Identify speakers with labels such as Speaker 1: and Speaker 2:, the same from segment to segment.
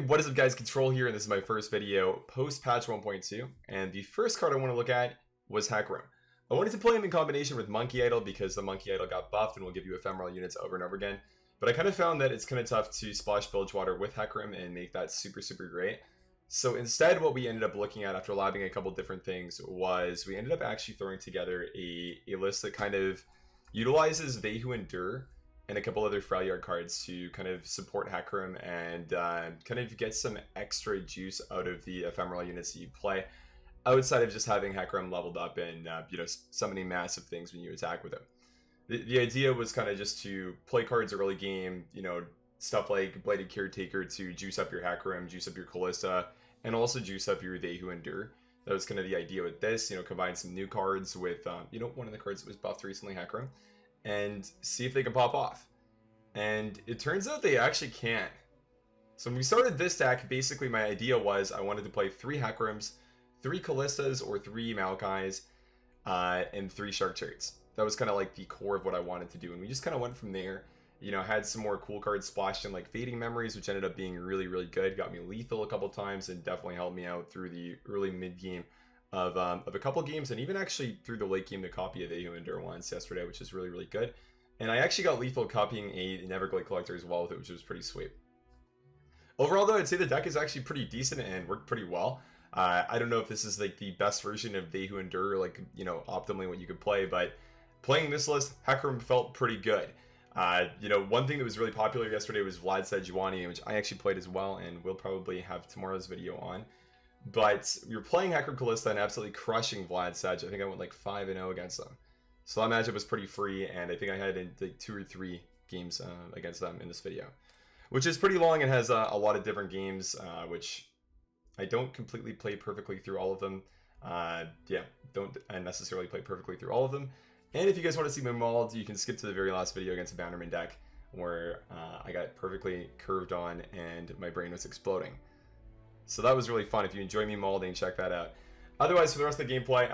Speaker 1: Hey, what is up guys, Control here, and this is my first video post-patch 1.2, and the first card I want to look at was Hecarim. I wanted to play him in combination with Monkey Idol because the Monkey Idol got buffed and will give you ephemeral units over and over again, but I kind of found that it's kind of tough to splash Bilgewater with Hecarim and make that super great. So instead what we ended up looking at after labbing a couple different things was we ended up actually throwing together a list that kind of utilizes They Who Endure and a couple other Freljord cards to kind of support Hecarim and kind of get some extra juice out of the ephemeral units that you play, outside of just having Hecarim leveled up and summoning massive things when you attack with him. The idea was kind of just to play cards early game, stuff like Blighted Caretaker to juice up your Hecarim, juice up your Kalista, and also juice up your They Who Endure. That was kind of the idea with this, combine some new cards with, one of the cards that was buffed recently, Hecarim, and see if they can pop off. And it turns out they actually can. So when we started this deck, basically my idea was I wanted to play 3 Hecarims, 3 Kalistas or 3 Malakais, and 3 Shark Chariots. That was kind of like the core of what I wanted to do, and we just kind of went from there. Had some more cool cards splashed in, like Fading Memories, which ended up being really good. Got me lethal a couple times and definitely helped me out through the early mid game of a couple games, and even actually through the late game to copy a They Who Endure once yesterday, which is really good. And I actually got lethal copying a Neverglade Collector as well with it, which was pretty sweet. Overall though, I'd say the deck is actually pretty decent and worked pretty well. I don't know if this is like the best version of They Who Endure, optimally what you could play, but playing this list, Hecarim felt pretty good. One thing that was really popular yesterday was Vlad Sejuani, which I actually played as well, and we'll probably have tomorrow's video on. But we were playing Hecarim Kalista and absolutely crushing Vlad Sej. I think I went like 5-0 against them. So that matchup was pretty free, and I think I had in like 2 or 3 games against them in this video, which is pretty long and has a lot of different games, which I don't completely play perfectly through all of them. Don't necessarily play perfectly through all of them. And if you guys want to see my mauled, you can skip to the very last video against a Bounderman deck where I got perfectly curved on and my brain was exploding. So that was really fun. If you enjoy me mauling, check that out. Otherwise, for the rest of the gameplay,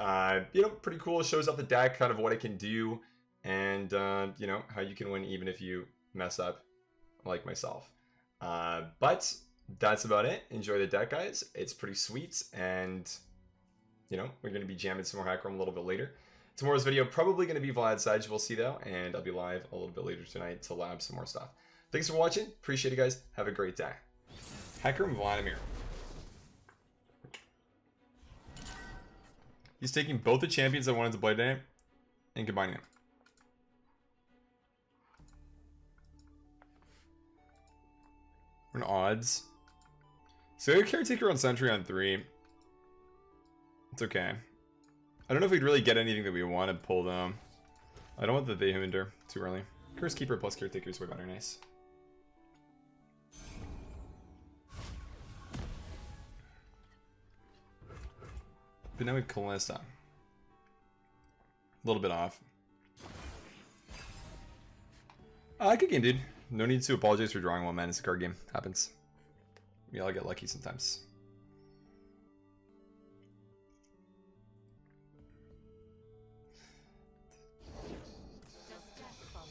Speaker 1: pretty cool. It shows off the deck, kind of what it can do, and, how you can win even if you mess up, like myself. But that's about it. Enjoy the deck, guys. It's pretty sweet, and, we're going to be jamming some more Hecarim a little bit later. Tomorrow's video probably going to be Vlad Sej, we'll see though, and I'll be live a little bit later tonight to lab some more stuff. Thanks for watching. Appreciate it, guys. Have a great day. Hecarim Vladimir. He's taking both the champions I wanted to play today and combining them. What are odds? So I got Caretaker on Sentry on 3. It's okay. I don't know if we'd really get anything that we want to pull though. I don't want the They Who Endure too early. Curse Keeper plus Caretaker is way better, nice. But now we have Kalista. A little bit off. Good game, dude. No need to apologize for drawing 1 man. It's a card game. Happens. We all get lucky sometimes.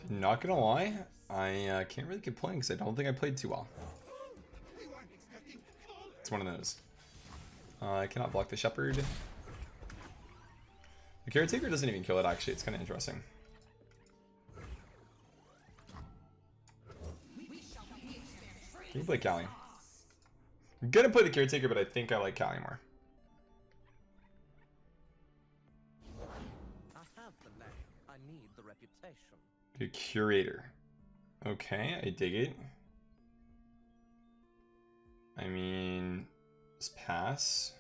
Speaker 1: Not gonna lie, I can't really complain because I don't think I played too well. It's one of those. I cannot block the Shepherd. The Caretaker doesn't even kill it, actually. It's kind of interesting. Can you play Callie? I'm gonna play the Caretaker, but I think I like Callie more.
Speaker 2: I have the name. I need the reputation.
Speaker 1: The Curator. Okay, I dig it. I mean, let's pass.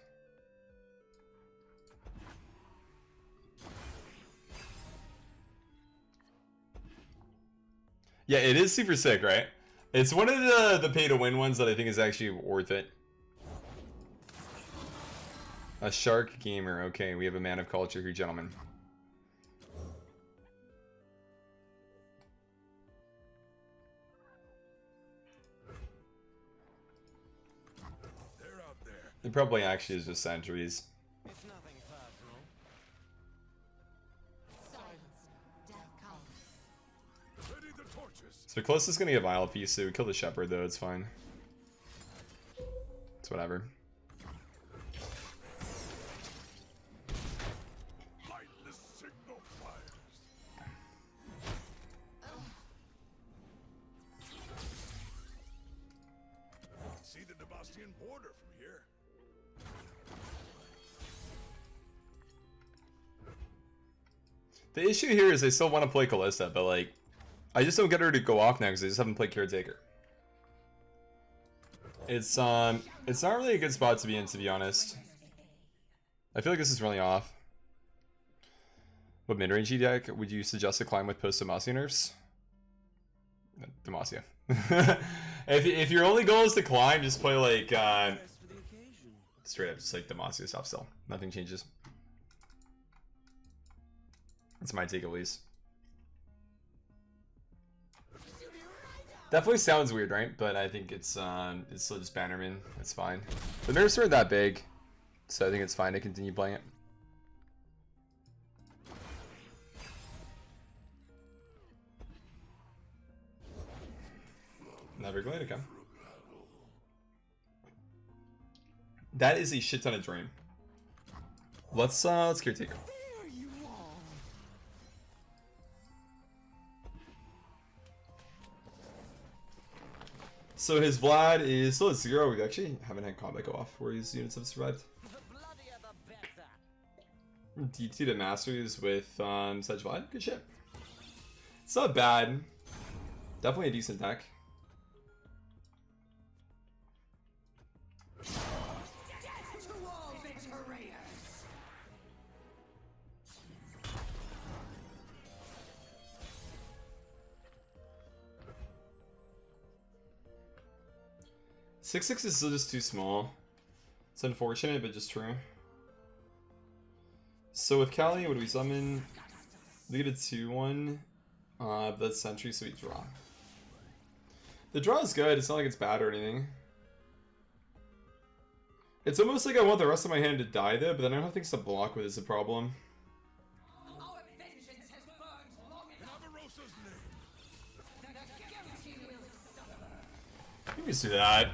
Speaker 1: Yeah, it is super sick, right? It's one of the pay-to-win ones that I think is actually worth it. A Shark Gamer. Okay, we have a man of culture here, gentlemen.
Speaker 3: They're out there.
Speaker 1: It probably actually is just sentries.
Speaker 2: It's nothing personal.
Speaker 4: Silence. Death comes.
Speaker 3: Ready the torches.
Speaker 1: So close is gonna get Vile Piece, so we kill the Shepherd though, it's fine. It's whatever.
Speaker 3: Light the signal fires. See the Demacian border from here.
Speaker 1: The issue here is I still want to play Kalista, but like, I just don't get her to go off now because I just haven't played Caretaker. It's not really a good spot to be in, to be honest. I feel like this is really off. What mid-range deck would you suggest to climb with post-Demacia nerfs? Demacia. if your only goal is to climb, just play like straight up just like Demacia stuff still. Nothing changes. That's my take at least. Definitely sounds weird, right? But I think it's still just Bannerman. It's fine. The nerfs aren't that big, so I think it's fine to continue playing it. Never going to come. That is a shit ton of dream. Let's Caretaker. So his Vlad is still at 0. We actually haven't had combat go off where his units have survived.
Speaker 2: The bloodier the better.
Speaker 1: DT to Masters with such Vlad. Good shit. It's not bad. Definitely a decent deck.
Speaker 4: Death to all betrayers!
Speaker 1: 6/6 is still just too small. It's unfortunate, but just true. So with Kali, what do we summon? We get a 2/1. That's Sentry, so we draw. The draw is good. It's not like it's bad or anything. It's almost like I want the rest of my hand to die though, but then I don't have things to block with is a problem.
Speaker 4: Our vengeance has burned long
Speaker 3: In
Speaker 4: enough.
Speaker 3: Avarosa's name.
Speaker 4: The guilty will suffer.
Speaker 1: You can just do that.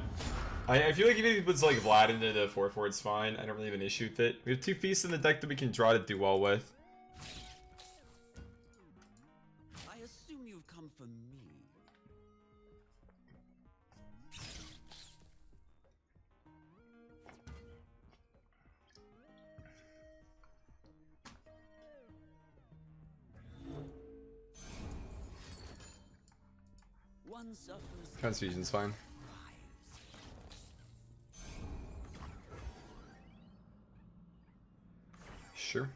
Speaker 1: I feel like even if he puts like Vlad into the 4/4, it's fine. I don't really have an issue with it. We have 2 feasts in the deck that we can draw to do well with.
Speaker 2: I assume you've come for me. One suffers.
Speaker 1: Transfusion's fine. Sure.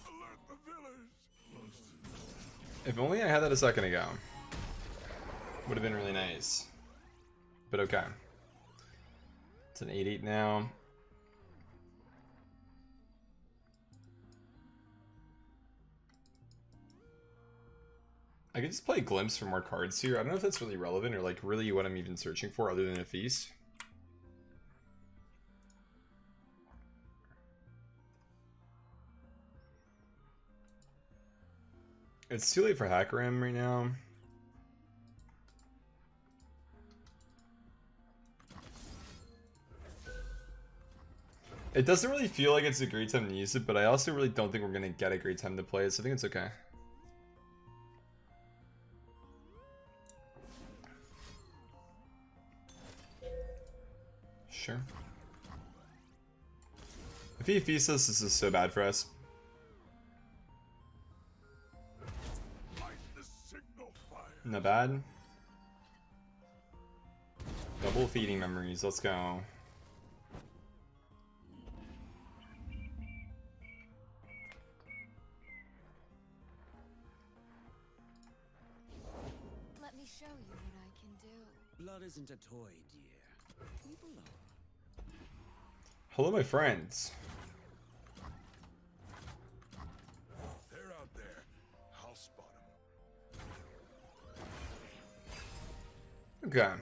Speaker 3: Alert the village.
Speaker 1: If only I had that a second ago. Would have been really nice. But okay. It's an 8/8 now. I could just play Glimpse for more cards here. I don't know if that's really relevant or like really what I'm even searching for other than a feast. It's too late for Hecarim right now. It doesn't really feel like it's a great time to use it, but I also really don't think we're going to get a great time to play it, so I think it's okay. Sure. If he feasts us, this is so bad for us.
Speaker 3: Light the signal fire.
Speaker 1: Not bad. Double feeding memories, let's go.
Speaker 4: Let me show you what I can do.
Speaker 2: Blood isn't a toy, dear. People are.
Speaker 1: Hello, my friends.
Speaker 3: They're out there. I'll spot them.
Speaker 1: Okay.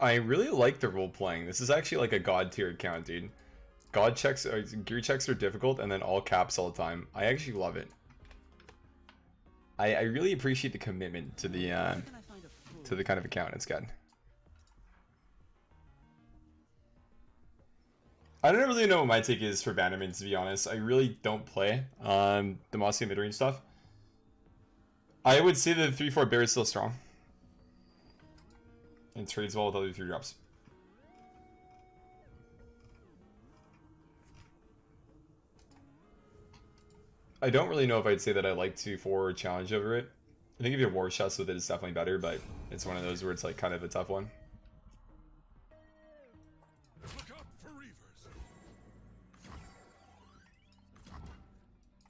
Speaker 1: I really like the role playing. This is actually like a god tier account, dude. God checks, gear checks are difficult, and then all caps all the time. I actually love it. I really appreciate the commitment to the kind of account it's got. I don't really know what my take is for Bannerman, to be honest. I really don't play the Mossy mid-range stuff. I would say that the 3-4 bear is still strong. And trades well with other 3 drops. I don't really know if I'd say that I like 2-4 challenge over it. I think if you have war shots with it, it's definitely better, but it's one of those where it's like kind of a tough one.
Speaker 3: Look out for reavers.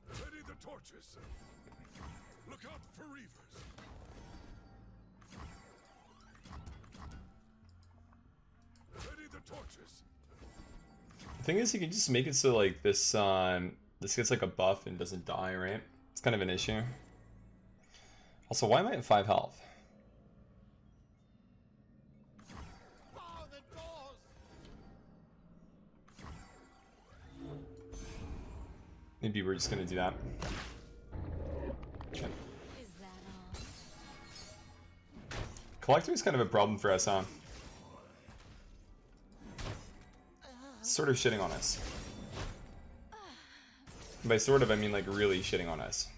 Speaker 3: Ready the torches. Look out for reavers. Ready the torches.
Speaker 1: The thing is, you can just make it so like this this gets like a buff and doesn't die, right? It's kind of an issue. Also, why am I at 5 health? Maybe we're just gonna do that. Okay.
Speaker 5: Is that all?
Speaker 1: Collector is kind of a problem for us, huh? Sort of shitting on us. By sort of, I mean like really shitting on us.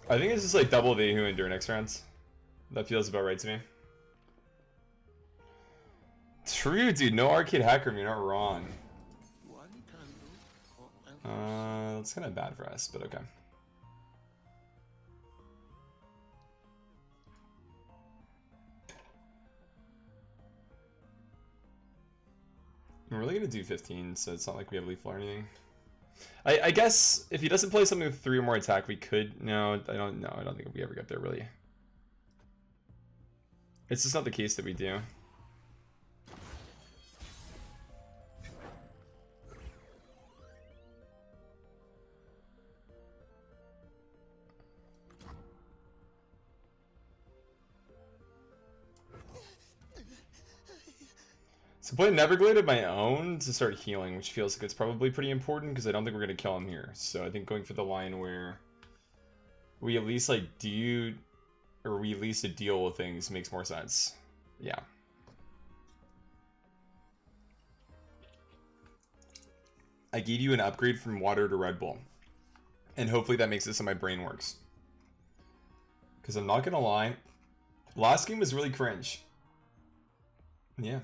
Speaker 1: I think it's just like double Vehu and next rounds. That feels about right to me. True, dude. No arcade Hecarim, you're not wrong. That's kind of bad for us, but okay. I'm really gonna do 15, so it's not like we have lethal or anything. I guess if he doesn't play something with 3 or more attack, we could. No, I don't know. I don't think we ever get there really. It's just not the case that we do. So play Neverglade of my own to start healing, which feels like it's probably pretty important because I don't think we're going to kill him here. So I think going for the line where we at least like do, or we at least deal with things makes more sense. Yeah. I gave you an upgrade from water to Red Bull. And hopefully that makes it so my brain works. Because I'm not going to lie, last game was really cringe. Yeah.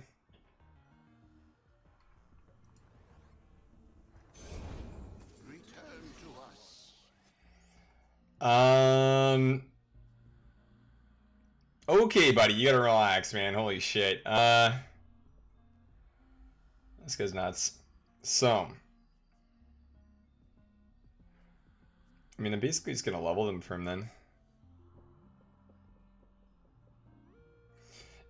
Speaker 1: Okay, buddy, you gotta relax, man. Holy shit. This guy's nuts. So, I mean, I'm basically just gonna level them from then.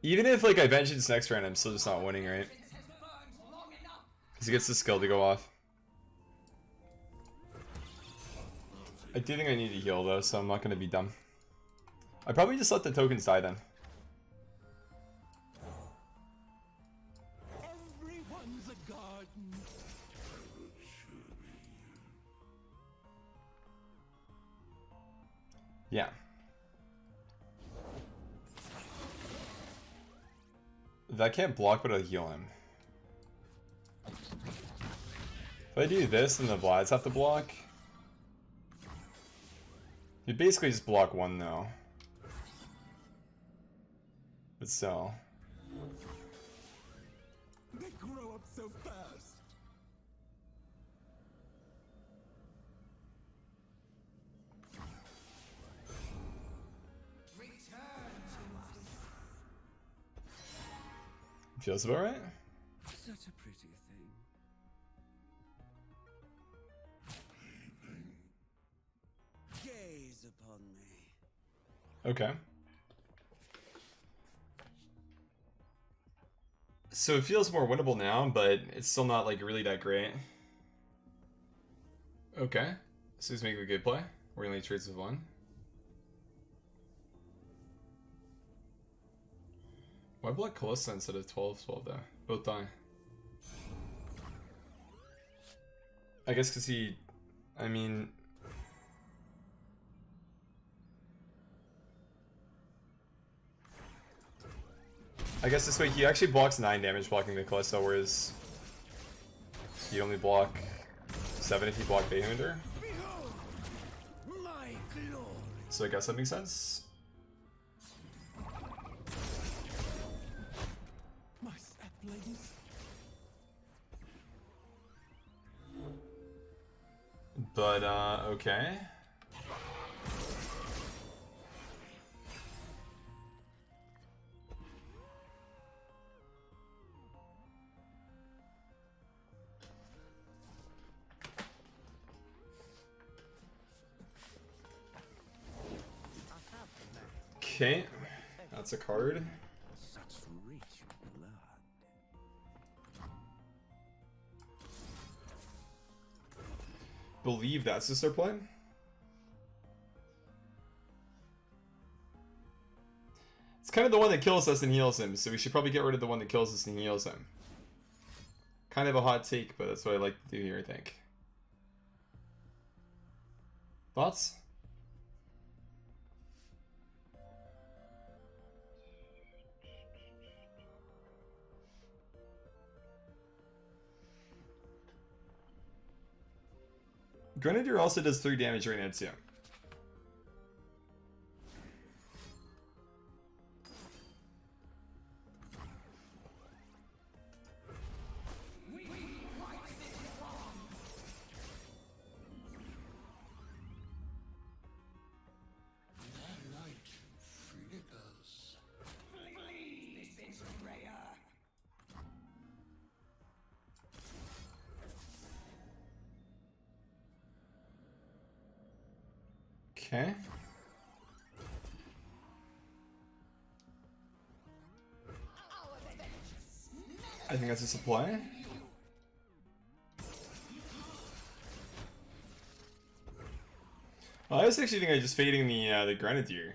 Speaker 1: Even if, like, I vengeance next round, I'm still just not winning, right? Because he gets the skill to go off. I do think I need to heal though, so I'm not going to be dumb. I probably just let the tokens die then.
Speaker 2: Everyone's a garden.
Speaker 1: Yeah. That can't block, but I'll heal him. If I do this, then the Vlads have to block. You basically just block one though. But still.
Speaker 2: They grow up so fast.
Speaker 1: Feels about right?
Speaker 2: Such a pretty thing. Gaze upon upon me.
Speaker 1: Okay. So it feels more winnable now, but it's still not like really that great. Okay. So he's making a good play. We're only trades with one. Why block Kalista instead of 12-12 though? Both die. I guess because he... I mean... I guess this way he actually blocks 9 damage blocking the Kalista, whereas you only block 7 if you block Bayhunder.
Speaker 2: Behold, my glory.
Speaker 1: So I guess that makes sense.
Speaker 2: My saplings.
Speaker 1: But, okay. Okay, that's a card.
Speaker 2: Such rich blood.
Speaker 1: Believe that's the start play. It's kind of the one that kills us and heals him, so we should probably get rid of the one that kills us and heals him. Kind of a hot take, but that's what I like to do here, I think. Thoughts? Grenadier also does 3 damage right now too. Okay. I think that's a supply. Well, I was actually thinking of just fading the Grenadier.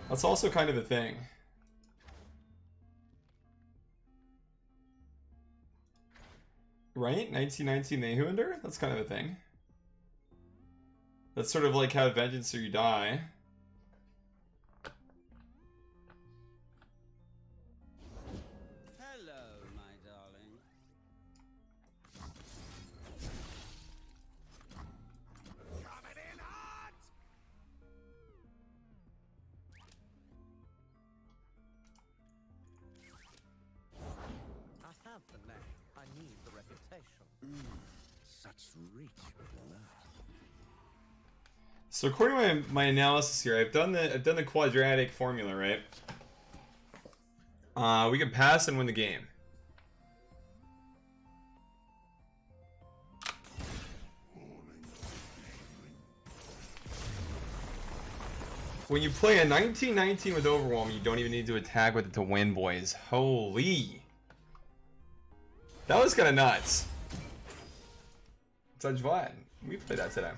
Speaker 1: That's also kind of a thing. Right? 1919 Nehuender? That's kind of a thing. That's sort of like how Vengeance or you die.
Speaker 2: Hello, my darling.
Speaker 3: Coming in hot!
Speaker 2: I have the name. I need the reputation. Such rich blood.
Speaker 1: So according to my analysis here, I've done the quadratic formula, right? We can pass and win the game. When you play a 1919 with Overwhelm, you don't even need to attack with it to win, boys. Holy. That was kind of nuts. Such Vlad. We played that today.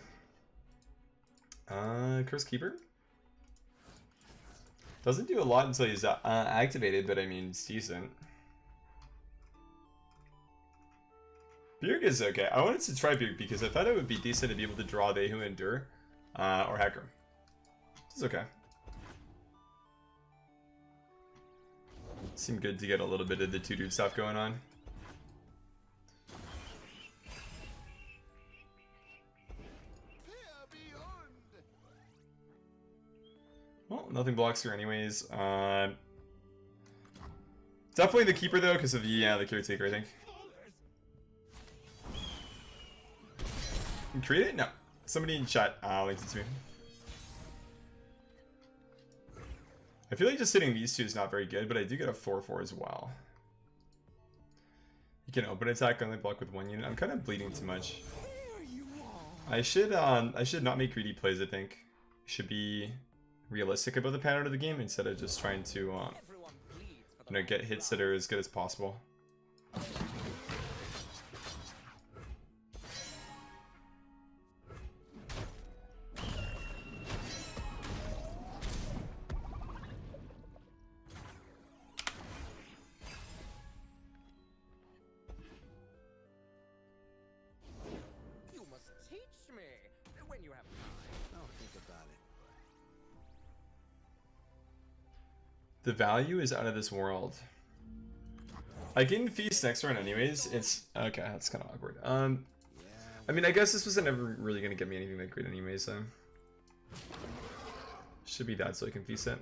Speaker 1: Curse Keeper. Doesn't do a lot until he's activated, but I mean, it's decent. Bjerg is okay. I wanted to try Bjerg because I thought it would be decent to be able to draw They Who Endure or Hecarim. It's okay. Seemed good to get a little bit of the two-dude stuff going on. Well, nothing blocks here anyways. Definitely the Keeper though, because of the Caretaker, I think. You create it? No. Somebody in chat linked it to me. I feel like just hitting these two is not very good, but I do get a 4/4 as well. You can open attack, only block with 1 unit. I'm kind of bleeding too much. I should not make greedy plays, I think. Should be realistic about the pattern of the game instead of just trying to you know, get hits that are as good as possible.
Speaker 2: You must teach me when you have time. I'll think about it.
Speaker 1: The value is out of this world. I can feast next turn anyways. It's okay. That's kind of awkward. I mean, I guess this wasn't ever really gonna get me anything that great anyways. So should be that, so I can feast it.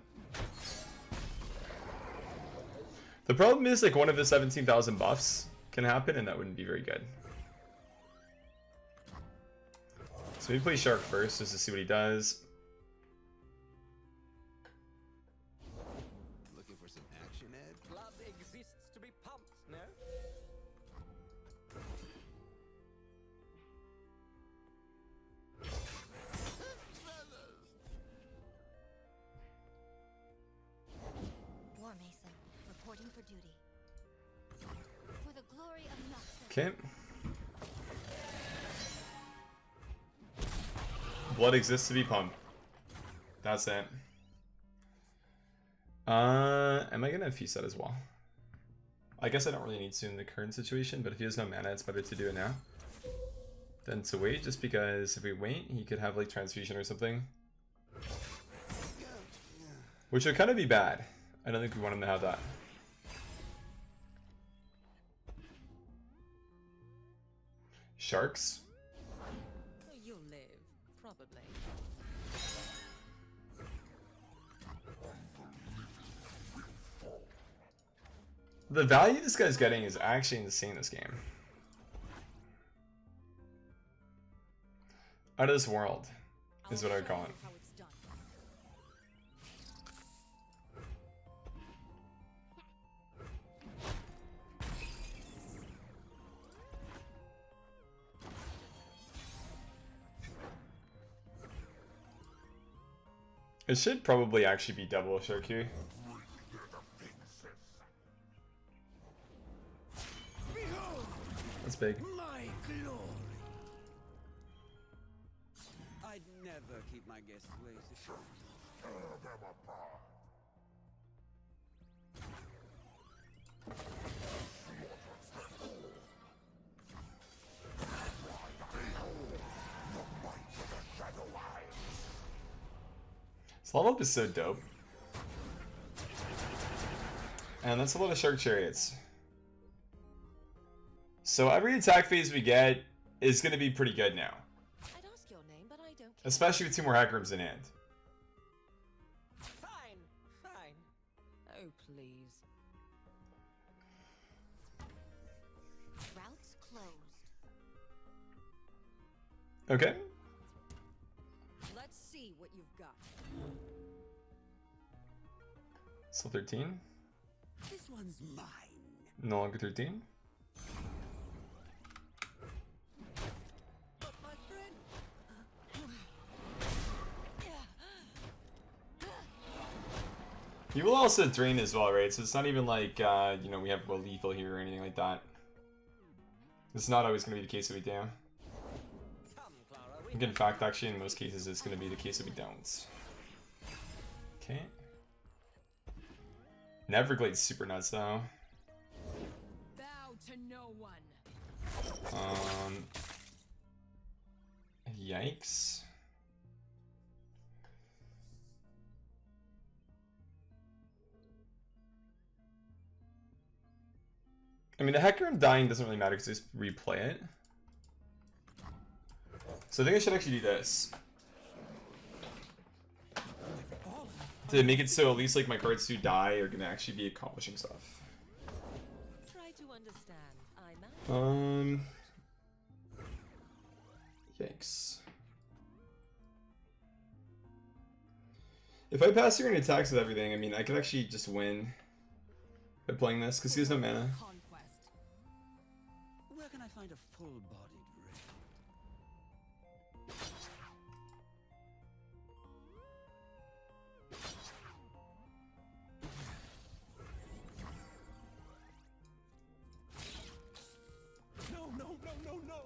Speaker 1: The problem is, like, one of the 17,000 buffs can happen, and that wouldn't be very good. So we play Shark first just to see what he does.
Speaker 2: Looking for some action, Ed? Blood exists to be pumped, no?
Speaker 5: War Mason, reporting for duty. For the glory of Noxus.
Speaker 1: Okay. Blood exists to be pumped. That's it. Am I gonna feast that as well? I guess I don't really need to in the current situation, but if he has no mana, it's better to do it now than to wait, just because if we wait, he could have like transfusion or something. Which would kind of be bad. I don't think we want him to have that. Sharks?
Speaker 6: You'll live, probably.
Speaker 1: The value this guy's getting is actually insane this game. Out of this world is what I would call it.
Speaker 5: How it's done.
Speaker 1: It should probably actually be double Shark here. That's big.
Speaker 2: My glory! I'd never keep my guests waiting.
Speaker 1: This level up is so dope. And that's a lot of Shark Chariots. So every attack phase we get is going to be pretty good now.
Speaker 6: I'd ask your name, but I don't care.
Speaker 1: Especially with 2 more Hecarims in hand.
Speaker 6: Fine, fine. Oh, please.
Speaker 5: Routes closed.
Speaker 1: Okay.
Speaker 6: Let's see what you've got.
Speaker 1: So 13.
Speaker 2: This one's mine.
Speaker 1: No longer 13.
Speaker 2: But my friend...
Speaker 1: You will also drain as well, right? So it's not even like, you know, we have a lethal here or anything like that. It's not always going to be the case that we do.
Speaker 2: Come, Clara,
Speaker 1: I think in fact, actually, in most cases, it's going to be the case that we don't. Okay. Neverglade's super nuts, though.
Speaker 4: Bow to no one.
Speaker 1: Yikes. I mean, the Hecarim dying doesn't really matter because I just replay it. So I think I should actually do this. To make it so at least like my cards who die are gonna actually be accomplishing stuff.
Speaker 6: Try to understand. I'm out.
Speaker 1: Yikes. If I pass here and attacks with everything, I mean, I could actually just win by playing this, because he has no mana.
Speaker 6: Conquest.
Speaker 2: Where can I find a full-bodied ring? No, no, no, no, no!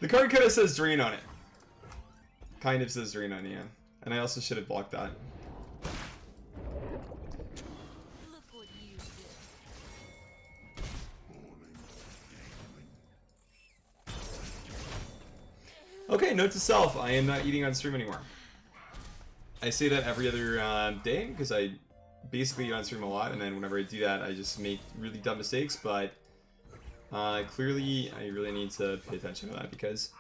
Speaker 1: The card kind of says Drain on it. Kind of says Drain on it, yeah. And I also should have blocked that.
Speaker 6: Look what you did.
Speaker 1: Okay, note to self, I am not eating on stream anymore. I say that every other day, because I basically eat on stream a lot, and then whenever I do that, I just make really dumb mistakes, but clearly I really need to pay attention to that, because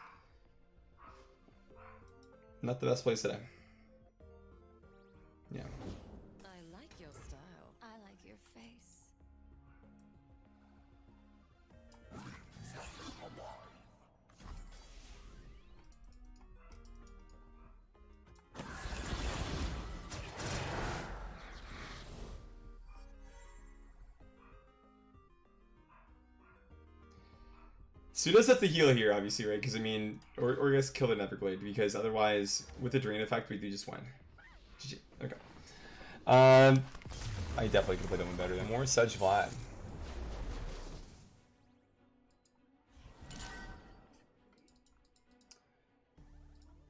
Speaker 1: not the best place today. Yeah.
Speaker 6: I like your style.
Speaker 5: I like your face.
Speaker 1: So he does have to heal here, obviously, right? Because, I mean, or I guess kill the Neverglade, because otherwise, with the Drain effect, we do just win. GG. Okay. I definitely could play that one better than more Sedge Vlad.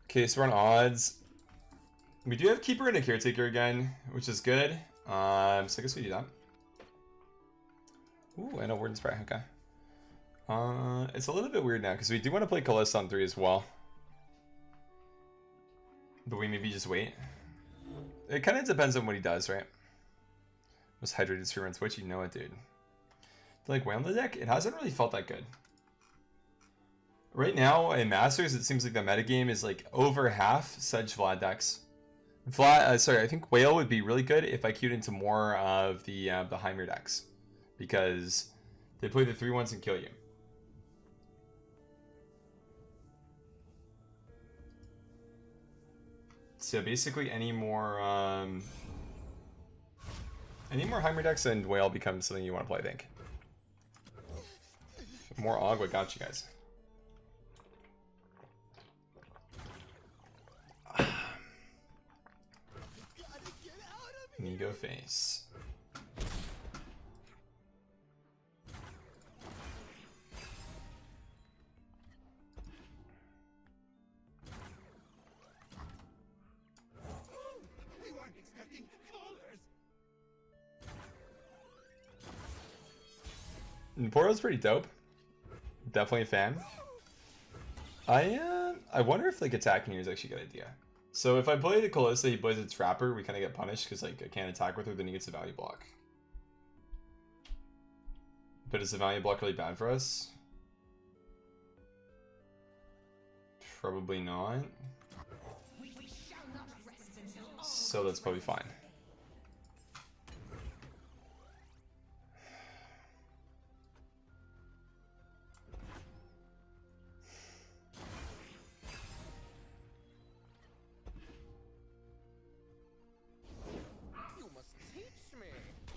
Speaker 1: Okay, so we're on odds. We do have Keeper and a Caretaker again, which is good. So I guess we do that. Ooh, I know Warden Spray, okay. It's a little bit weird now, because we do want to play Kalista on 3 as well. But we maybe just wait. It kind of depends on what he does, right? Most hydrated streamer on Twitch, you know it, dude. Like, whale in the deck? It hasn't really felt that good. Right now, in Masters, it seems like the metagame is like over half Sedge Vlad decks. Sorry, I think Whale would be really good if I queued into more of the Heimer decks. Because they play the 3/1s and kill you. So basically any more Heimer decks and Whale becomes something you want to play, I think. More Agua got you guys. Nego face.
Speaker 3: We weren't expecting callers.
Speaker 1: Naporo's pretty dope. Definitely a fan. I wonder if like attacking here is actually a good idea. So if I play the Kalista, he plays its Trapper, we kind of get punished because like I can't attack with her, then he gets a value block. But is the value block really bad for us? Probably not. So that's probably fine.
Speaker 2: You must teach me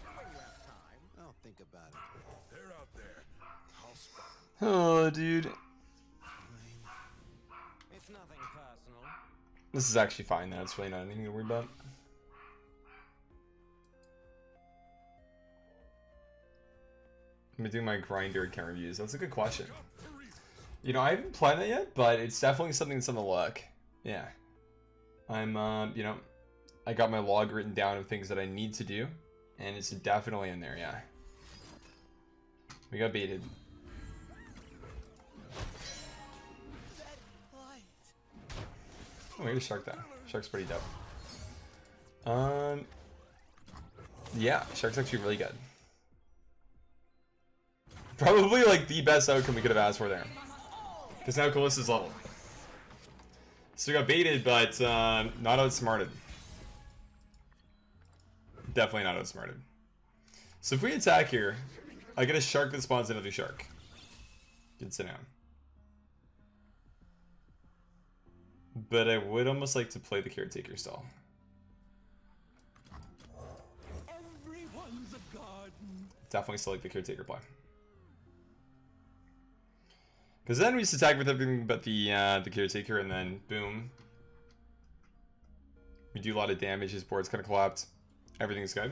Speaker 2: when you have time. I'll think about it.
Speaker 3: They're out there. I'll spot 'em.
Speaker 1: Oh, dude.
Speaker 2: It's nothing personal.
Speaker 1: This is actually fine though, it's really not anything to worry about. I'm doing my grinder account reviews. That's a good question. You know, I haven't played that yet, but it's definitely something that's on the look. Yeah. I'm, you know, I got my log written down of things that I need to do, and it's definitely in there, yeah. We got baited. Oh, we got a shark though. Shark's pretty dope. Yeah, shark's actually really good. Probably like the best outcome we could have asked for there. Because now Kalista's level. So we got baited, but not outsmarted. Definitely not outsmarted. So if we attack here, I get a shark that spawns another shark. Good sit down. But I would almost like to play the caretaker style.
Speaker 3: Everyone's a garden.
Speaker 1: Definitely still like the caretaker play. Because then we just attack with everything but the caretaker, and then boom. We do a lot of damage, his board's kind of collapsed. Everything's good.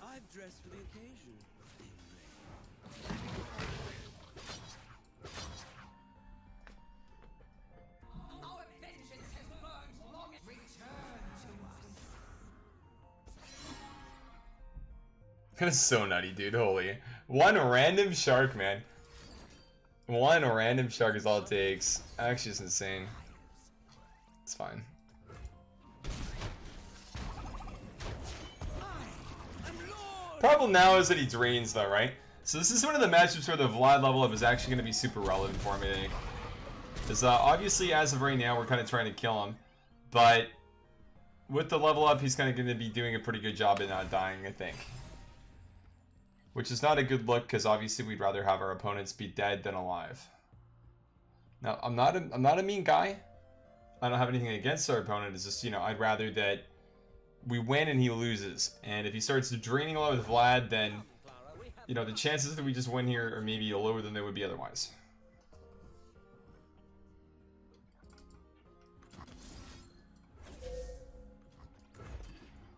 Speaker 2: I've dressed for the occasion.
Speaker 4: Our vengeance has burned long. Return to us.
Speaker 1: That is so nutty, dude. Holy. One random shark, man. One random shark is all it takes. Actually, it's insane. It's fine. Problem now is that he drains, though, right? So this is one of the matchups where the Vlad level up is actually going to be super relevant for me, I think. Because obviously, as of right now, we're kind of trying to kill him. But with the level up, he's kind of going to be doing a pretty good job at not dying, I think. Which is not a good look, because obviously we'd rather have our opponents be dead than alive. Now, I'm not a mean guy. I don't have anything against our opponent. It's just, you know, I'd rather that we win and he loses. And if he starts draining a lot with Vlad, then, you know, the chances that we just win here are maybe lower than they would be otherwise.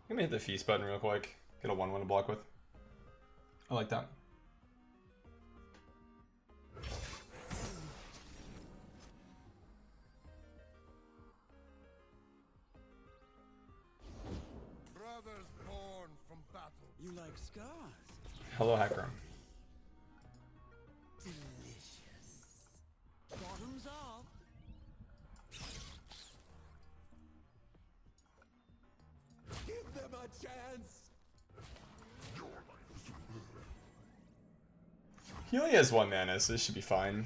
Speaker 1: I'm gonna hit the feast button real quick. Get a 1-1 to block with. I like that.
Speaker 3: Brothers born from battle.
Speaker 2: You like scars?
Speaker 1: Hello, Hecarim.
Speaker 2: Delicious. Bottoms up.
Speaker 3: Give them a chance.
Speaker 1: He only has 1 mana, so this should be fine.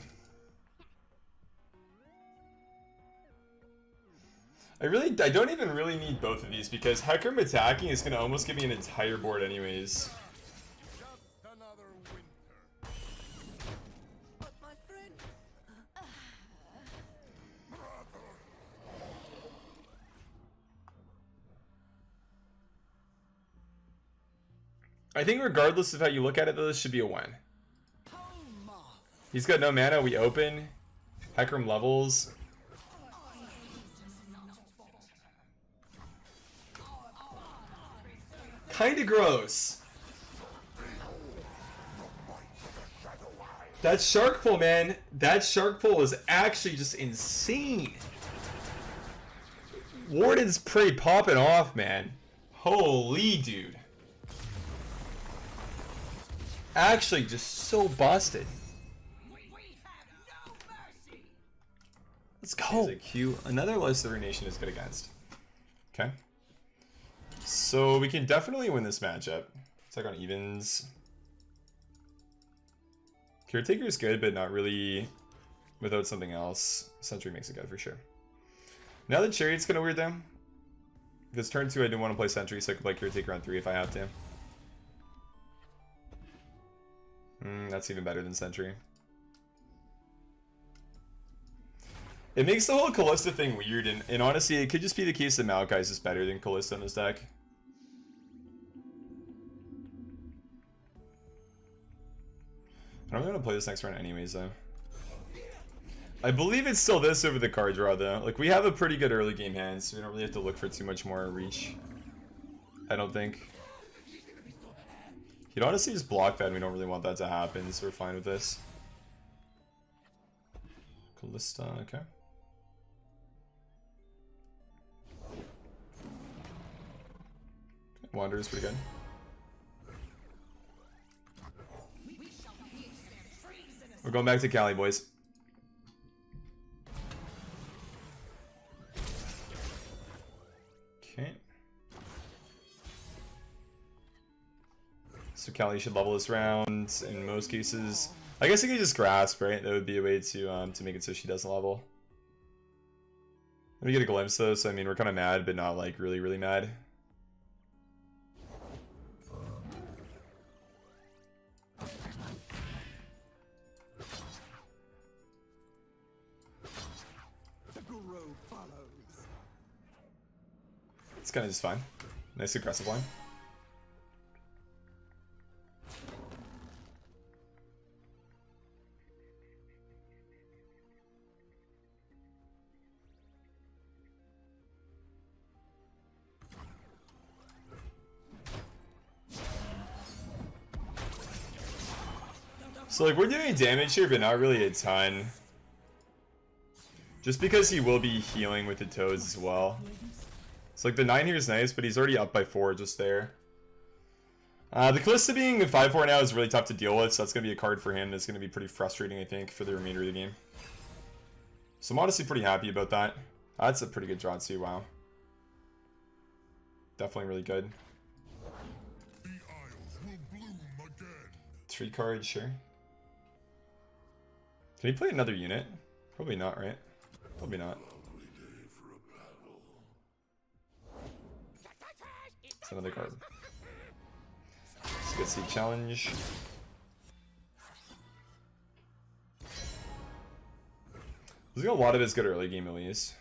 Speaker 1: I don't even really need both of these, because Hecarim attacking is going to almost give me an entire board anyways.
Speaker 3: Just another winter.
Speaker 6: But my friend.
Speaker 1: I think regardless of how you look at it, though, this should be a win. He's got no mana, we open. Hecarim levels. Kinda gross. That shark pull, man. That shark pull is actually just insane. Warden's Prey popping off, man. Holy dude. Actually just so busted. Let's go. A Q. Another list that Nation is good against. Okay. So we can definitely win this matchup. It's like on evens. Caretaker is good, but not really without something else. Sentry makes it good for sure. Now the Chariot's kind of weird though. Because turn 2 I didn't want to play Sentry, so I could play Caretaker on 3 if I have to. That's even better than Sentry. It makes the whole Kalista thing weird, and honestly, it could just be the case that Malachi's just better than Kalista in this deck. I don't really want to play this next round anyways, though. I believe it's still this over the card draw, though. Like, we have a pretty good early game hand, so we don't really have to look for too much more reach. I don't think. He'd honestly just block that, and we don't really want that to happen, so we're fine with this. Kalista, okay. Wander is pretty good. We're going back to Cali, boys. Okay. So Cali should level this round in most cases. I guess you could just grasp, right? That would be a way to make it so she doesn't level. Let me get a glimpse though, so I mean we're kind of mad, but not like really, really mad. It's kind of just fine. Nice aggressive line. So like we're doing damage here, but not really a ton. Just because he will be healing with the toads as well. So like the 9 here is nice, but he's already up by 4 just there. The Kalista being 5-4 now is really tough to deal with, so that's going to be a card for him that's going to be pretty frustrating, I think, for the remainder of the game. So I'm honestly pretty happy about that. That's a pretty good draw too, wow. Definitely really good.
Speaker 3: The Isles will bloom again.
Speaker 1: 3 cards, sure. Can he play another unit? Probably not, right? Probably not. It's another card. Let's get the challenge. There's a lot of his good early game at least.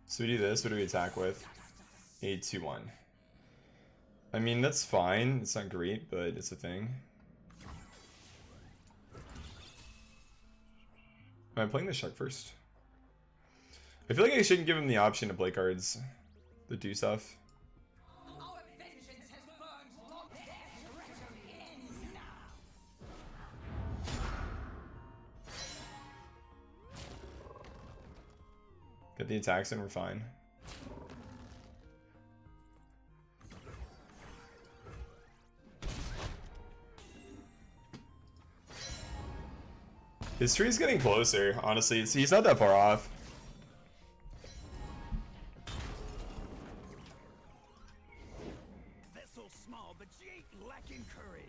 Speaker 1: So we do this, what do we attack with? 8-2-1. I mean, that's fine. It's not great, but it's a thing. Am I playing the shark first? I feel like I shouldn't give him the option to play cards that do stuff.
Speaker 4: Our vengeance has burned long. Death ends now.
Speaker 1: Get the attacks in, we're fine. His tree's getting closer, honestly. He's not that far off.
Speaker 2: Vessel small, but she ain't lacking courage.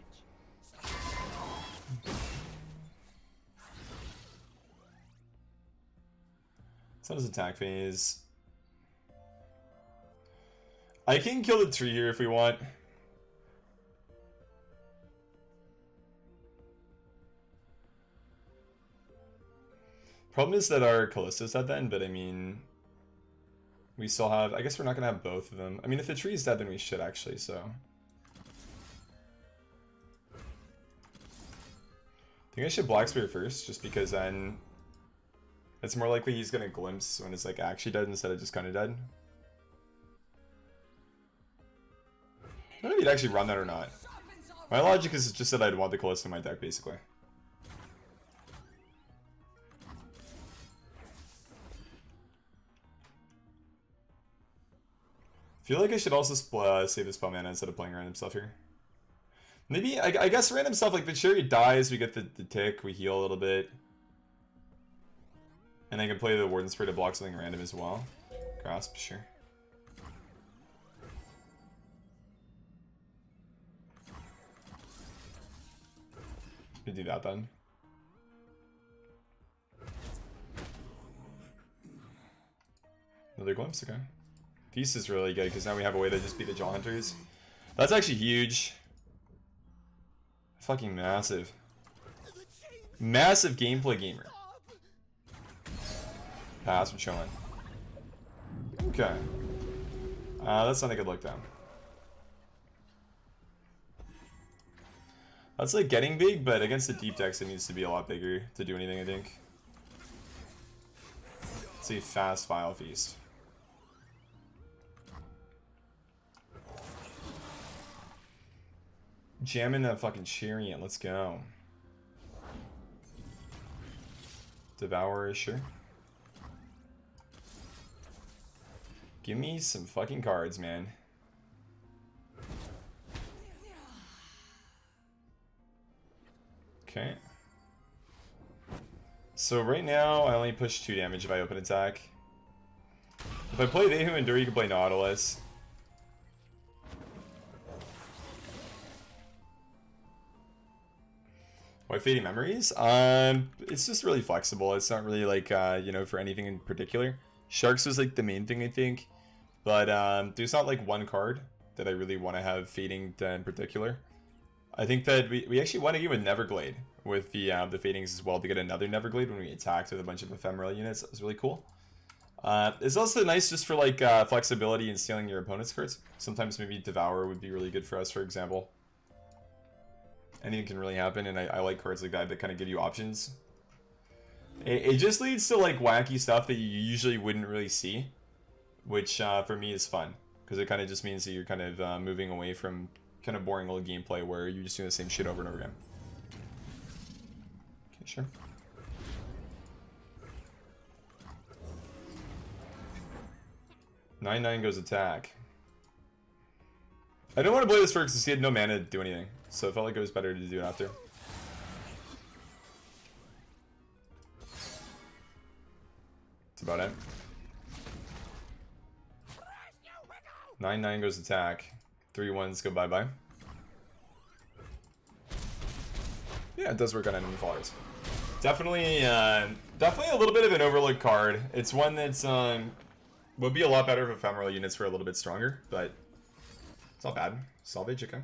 Speaker 1: It's not his attack phase. I can kill the tree here if we want. Problem is that our Kalista's dead then, but I mean, we still have, I guess we're not gonna have both of them. I mean, if the tree's dead, then we should actually, so. I think I should Black Spear first, just because then it's more likely he's gonna glimpse when it's like actually dead instead of just kind of dead. I don't know if he'd actually run that or not. My logic is just that I'd want the Kalista in my deck, basically. I feel like I should also save the spell mana instead of playing random stuff here. Maybe, I guess random stuff, like the chariot dies, we get the tick, we heal a little bit. And I can play the Warden Spray to block something random as well. Grasp, sure. Could do that then. Another glimpse, okay. Feast is really good because now we have a way to just beat the Jaw Hunters. That's actually huge. Fucking massive. Massive gameplay gamer. Pass, I'm chilling. Okay. That's not a good look down. That's like getting big, but against the deep decks it needs to be a lot bigger to do anything, I think. It's a fast Vile Feast. Jamming that fucking chariot, let's go. Devourer, sure. Give me some fucking cards, man. Okay. So right now, I only push 2 damage if I open attack. If I play Vehu Endure, you can play Nautilus. Why Fading Memories? It's just really flexible. It's not really like, you know, for anything in particular. Sharks was like the main thing, I think. But there's not like one card that I really want to have Fading in particular. I think that we actually won a game with Neverglade with the Fadings as well to get another Neverglade when we attacked with a bunch of ephemeral units. That was really cool. It's also nice just for like flexibility and stealing your opponent's cards. Sometimes maybe Devour would be really good for us, for example. Anything can really happen, and I like cards like that that kind of give you options. It just leads to like wacky stuff that you usually wouldn't really see, which for me is fun because it kind of just means that you're kind of moving away from kind of boring old gameplay where you're just doing the same shit over and over again. Okay, sure. Nine goes attack. I don't want to play this first because he had no mana to do anything, so it felt like it was better to do it after. That's about it. 9 goes attack. 3-1s go bye-bye. Yeah, it does work on enemy fallers. Definitely a little bit of an overlooked card. It's one that's would be a lot better if ephemeral units were a little bit stronger, but it's not bad. Salvage, okay.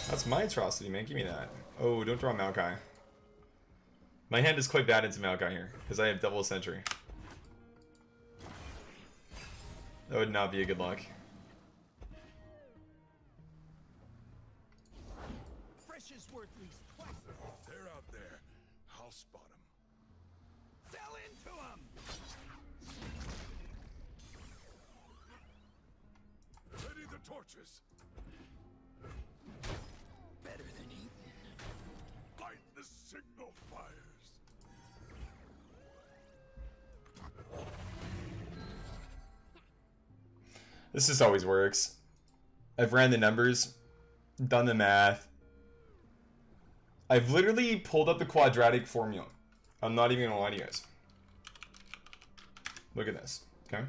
Speaker 1: That's my atrocity, man. Give me that. Oh, don't draw Maokai. My hand is quite bad into Maokai here, because I have double sentry. That would not be a good luck.
Speaker 2: Fresh is worth at least twice.
Speaker 3: They're out there. I'll spot them.
Speaker 2: Fell into him.
Speaker 3: Ready the torches.
Speaker 2: Better than eating.
Speaker 3: Light the signal fires.
Speaker 1: This just always works. I've ran the numbers, done the math. I've literally pulled up the quadratic formula. I'm not even gonna lie to you guys. Look at this, okay?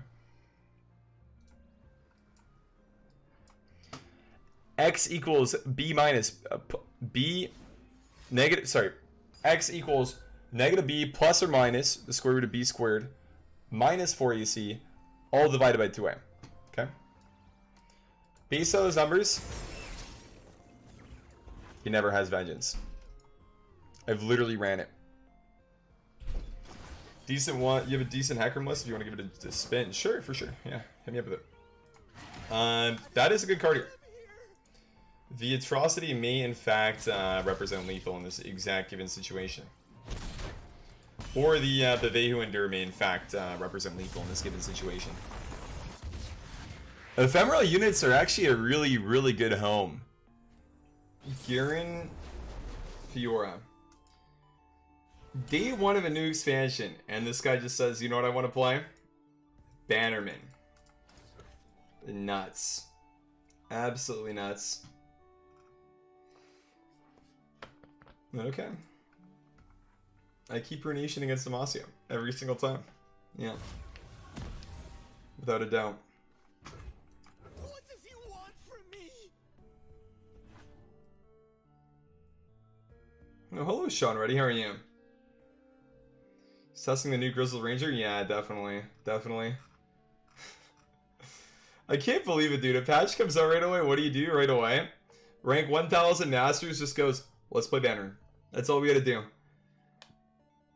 Speaker 1: X equals B minus B negative, sorry. X equals negative B plus or minus the square root of B squared minus 4AC all divided by 2A. Okay. Based on those numbers, he never has vengeance. I've literally ran it. Decent one. You have a decent Hecarim list if you want to give it a spin. Sure, for sure. Yeah, hit me up with it. That is a good card here. The atrocity may in fact represent lethal in this exact given situation. Or the Vehu Endure may in fact represent lethal in this given situation. Ephemeral units are actually a really, really good home. Garen Fiora. Day 1 of a new expansion, and this guy just says, you know what I want to play? Bannerman. Nuts. Absolutely nuts. Okay. I keep Ruination against Demacia every single time. Yeah. Without a doubt.
Speaker 2: What does he want from me?
Speaker 1: Oh, hello, Sean. Ready? How are you? He's testing the new Grizzled Ranger? Yeah, definitely. Definitely. I can't believe it, dude. A patch comes out right away. What do you do right away? Rank 1000 Masters just goes, let's play Banner. That's all we gotta do.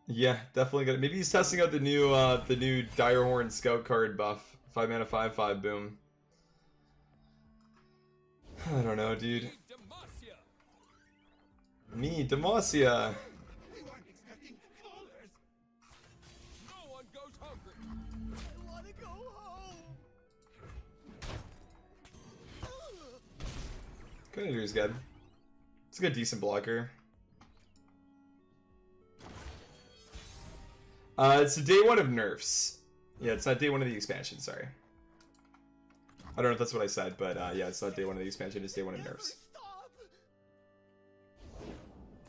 Speaker 1: Yeah, definitely gotta. Maybe he's testing out the new Direhorn Scout card buff. 5 mana 5/5 boom. I don't know, dude. Me, Demacia.
Speaker 2: No one goes hungry. I want to go home.
Speaker 1: Grenadier's good. It's a good, decent blocker. It's day 1 of nerfs. Yeah, it's not day 1 of the expansion, sorry. I don't know if that's what I said, but yeah, it's not day 1 of the expansion, it's day 1 of nerfs.
Speaker 2: Stop.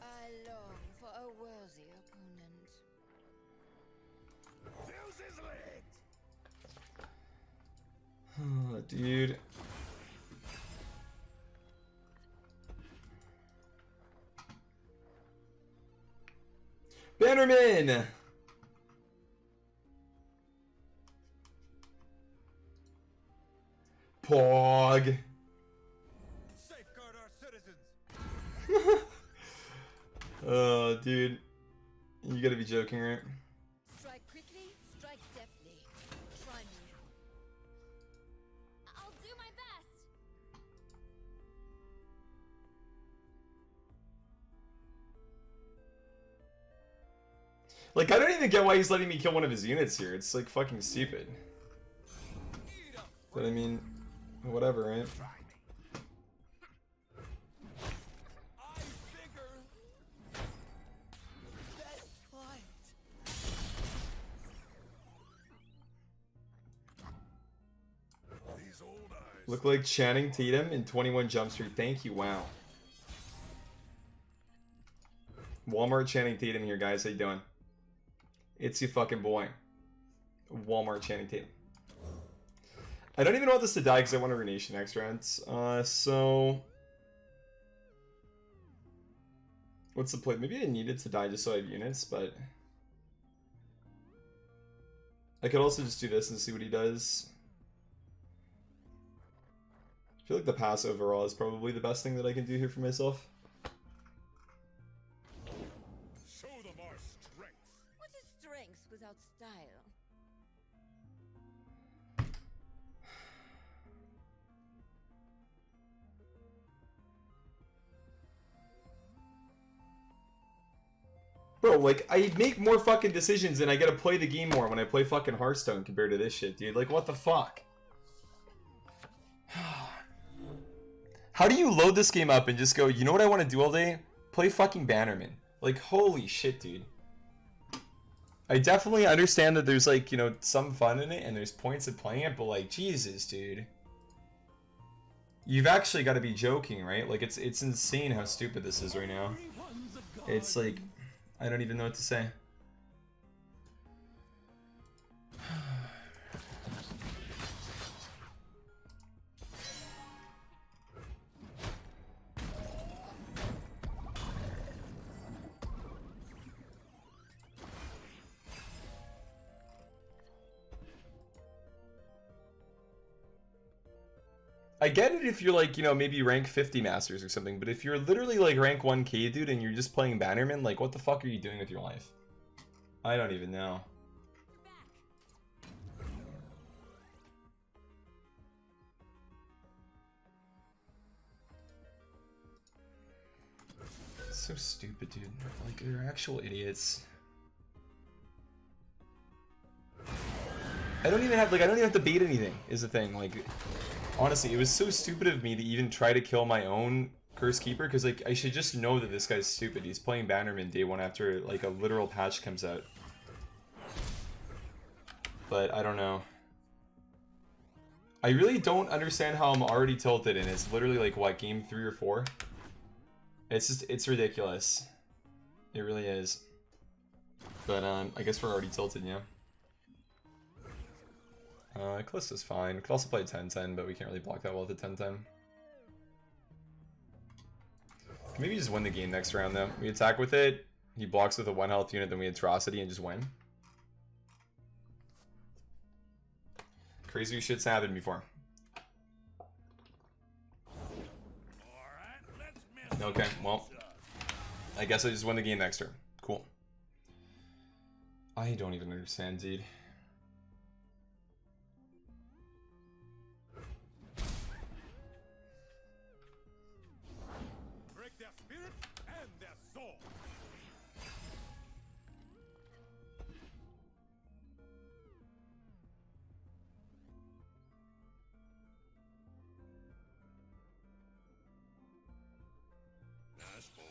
Speaker 5: I long for a worthy opponent.
Speaker 3: Fuse is lit.
Speaker 1: Oh, dude. Bannerman! Pog.
Speaker 3: Safeguard our citizens.
Speaker 1: Oh, dude. You gotta be joking, right?
Speaker 6: Strike quickly, strike deftly. Try me.
Speaker 5: I'll do my best.
Speaker 1: Like, I don't even get why he's letting me kill one of his units here. It's, like, fucking stupid. But, I mean, whatever, right?
Speaker 3: I figure that's fine. These old eyes.
Speaker 1: Look like Channing Tatum in 21 Jump Street. Thank you, wow. Walmart Channing Tatum here, guys. How you doing? It's your fucking boy. Walmart Channing Tatum. I don't even want this to die because I want a Runation next round. So... What's the play? Maybe I need it to die just so I have units, but... I could also just do this and see what he does. I feel like the pass overall is probably the best thing that I can do here for myself.
Speaker 3: Show them our strength.
Speaker 6: What is strength without style?
Speaker 1: Bro, like, I make more fucking decisions and I get to play the game more when I play fucking Hearthstone compared to this shit, dude. Like, what the fuck? How do you load this game up and just go, you know what I want to do all day? Play fucking Bannerman. Like, holy shit, dude. I definitely understand that there's, like, you know, some fun in it and there's points of playing it, but, like, Jesus, dude. You've actually got to be joking, right? Like, it's insane how stupid this is right now. It's, like, I don't even know what to say. I get it if you're like, you know, maybe rank 50 masters or something, but if you're literally like rank 1k dude and you're just playing Bannerman, like what the fuck are you doing with your life? I don't even know. It's so stupid, dude. Like, they're actual idiots. I don't even have to bait anything, is the thing. Like, honestly, it was so stupid of me to even try to kill my own Curse Keeper, because, like, I should just know that this guy's stupid. He's playing Bannerman day one after, like, a literal patch comes out. But, I don't know. I really don't understand how I'm already tilted, and it's literally, like, what, game 3 or 4? It's just, it's ridiculous. It really is. But, I guess we're already tilted, yeah. Kalista's fine. Could also play 10-10, but we can't really block that well with the 10-10. Maybe just win the game next round, though. We attack with it, he blocks with a 1 health unit, then we Atrocity and just win. Crazy shit's happened before. Okay, well, I guess I just win the game next turn. Cool. I don't even understand, dude.
Speaker 3: Break their spirit and their soul. I suppose.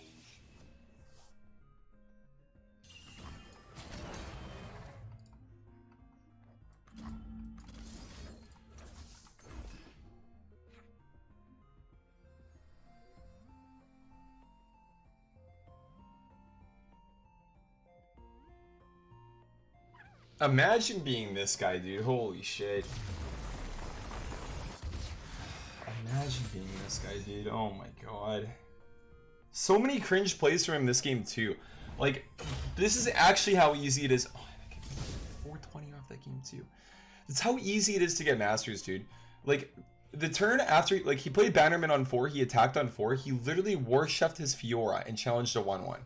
Speaker 1: Imagine being this guy, dude. Holy shit. Imagine being this guy, dude. Oh my god. So many cringe plays from him this game, too. Like, this is actually how easy it is. Oh, I get 420 off that game too. That's how easy it is to get masters, dude. Like, the turn after, like, he played Bannerman on 4, he attacked on 4, he literally war chefed his Fiora and challenged a 1-1.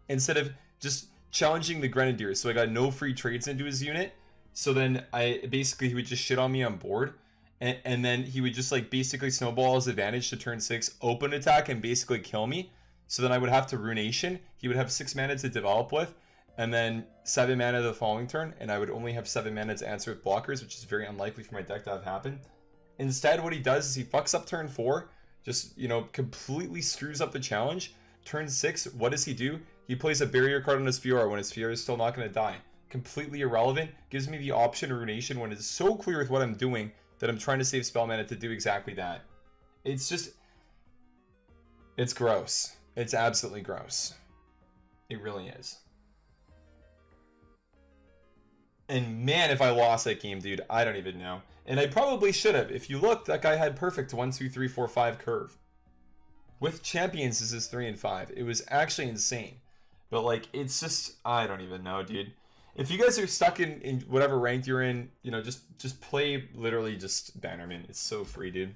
Speaker 1: Instead of just challenging the Grenadiers, so I got no free trades into his unit. So then he would just shit on me on board. And then he would just, like, basically snowball his advantage to turn 6, open attack, and basically kill me. So then I would have to Runation. He would have 6 mana to develop with, and then 7 mana the following turn, and I would only have 7 mana to answer with blockers, which is very unlikely for my deck to have happen. Instead, what he does is he fucks up turn 4, just, you know, completely screws up the challenge. Turn 6, what does he do? He plays a barrier card on his Fiora when his Fiora is still not going to die. Completely irrelevant. Gives me the option of Runation when it's so clear with what I'm doing that I'm trying to save spell mana to do exactly that. It's just... it's gross. It's absolutely gross. It really is. And man, if I lost that game, dude, I don't even know. And I probably should have. If you look, that guy had perfect 1, 2, 3, 4, 5 curve. With champions, this is 3 and 5. It was actually insane. But, like, it's just... I don't even know, dude. If you guys are stuck in whatever rank you're in, you know, just play literally just Bannerman. It's so free, dude.